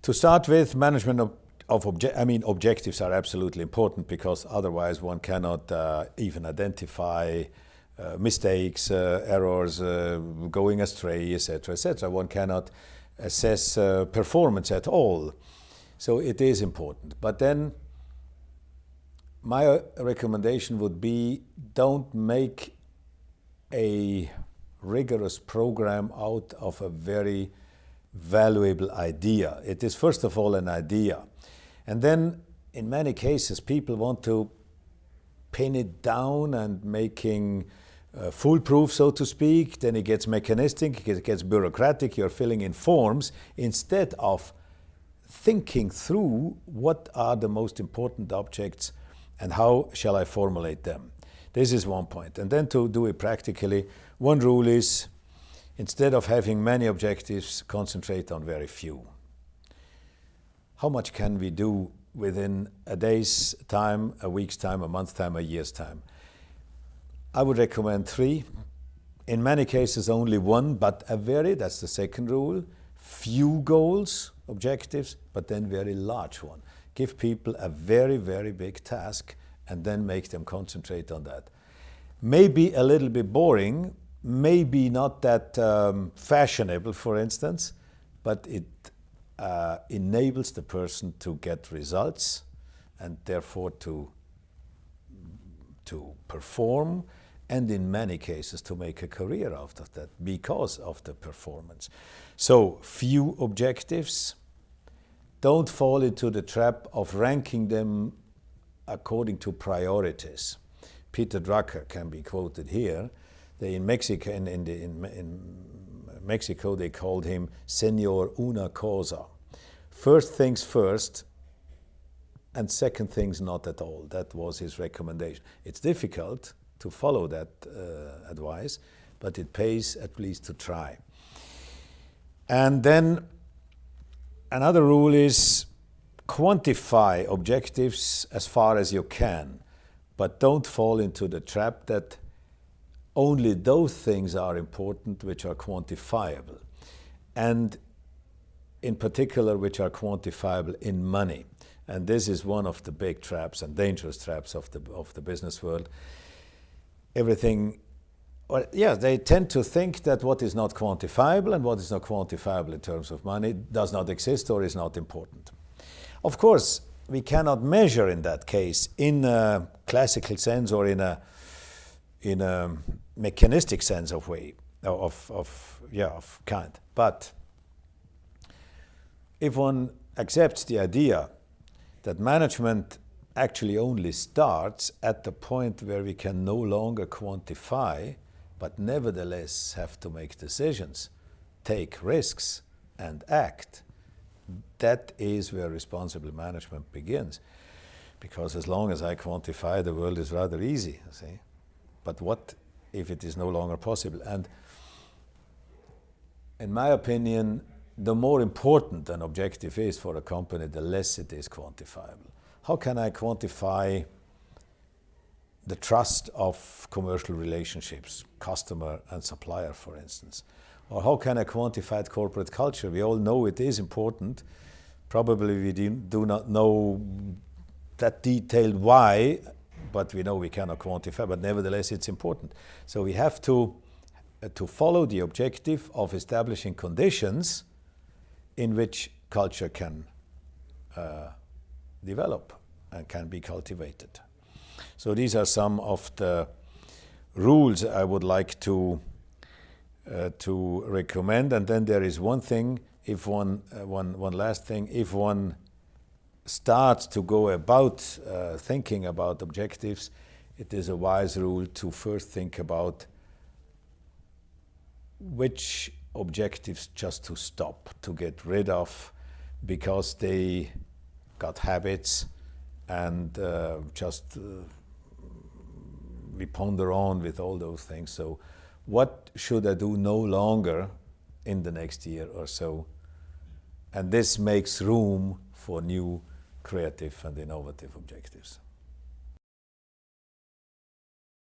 To start with, management of objectives are absolutely important, because otherwise one cannot even identify mistakes, errors, going astray, etc., etc. One cannot assess performance at all. So it is important. But then my recommendation would be, don't make a rigorous program out of a very valuable idea. It is first of all an idea. And then in many cases people want to pin it down and making foolproof, so to speak. Then it gets mechanistic, it gets bureaucratic, you're filling in forms instead of thinking through what are the most important objects and how shall I formulate them. This is one point. And then to do it practically, one rule is, instead of having many objectives, concentrate on very few. How much can we do within a day's time, a week's time, a month's time, a year's time? I would recommend 3. In many cases only 1, but that's the second rule, few goals, objectives, but then very large one. Give people a very, very big task and then make them concentrate on that. Maybe a little bit boring, maybe not that fashionable, for instance, but it enables the person to get results and therefore to perform, and in many cases to make a career out of that because of the performance. So few objectives. Don't fall into the trap of ranking them according to priorities. Peter Drucker can be quoted here. In Mexico they called him Señor Una Cosa. First things first, and second things not at all. That was his recommendation. It's difficult to follow that advice, but it pays at least to try. And then another rule is quantify objectives as far as you can, but don't fall into the trap that only those things are important which are quantifiable, and in particular which are quantifiable in money. And this is one of the big traps and dangerous traps of the business world. They tend to think that what is not quantifiable and what is not quantifiable in terms of money does not exist or is not important. Of course, we cannot measure in that case in a classical sense or in a mechanistic sense of kind. But if one accepts the idea that management actually only starts at the point where we can no longer quantify, but nevertheless have to make decisions, take risks, and act, that is where responsible management begins. Because as long as I quantify, the world is rather easy, you see. But what if it is no longer possible? And in my opinion, the more important an objective is for a company, the less it is quantifiable. How can I quantify the trust of commercial relationships, customer and supplier, for instance? Or how can I quantify corporate culture? We all know it is important. Probably we do not know that detailed why, but we know we cannot quantify, but nevertheless it's important. So we have to follow the objective of establishing conditions in which culture can develop and can be cultivated. So these are some of the rules I would like to recommend. And then there is one thing, one last thing, if one starts to go about thinking about objectives, it is a wise rule to first think about which objectives just to stop, to get rid of, because they got habits and we ponder on with all those things. So what should I do no longer in the next year or so? And this makes room for new creative and innovative objectives.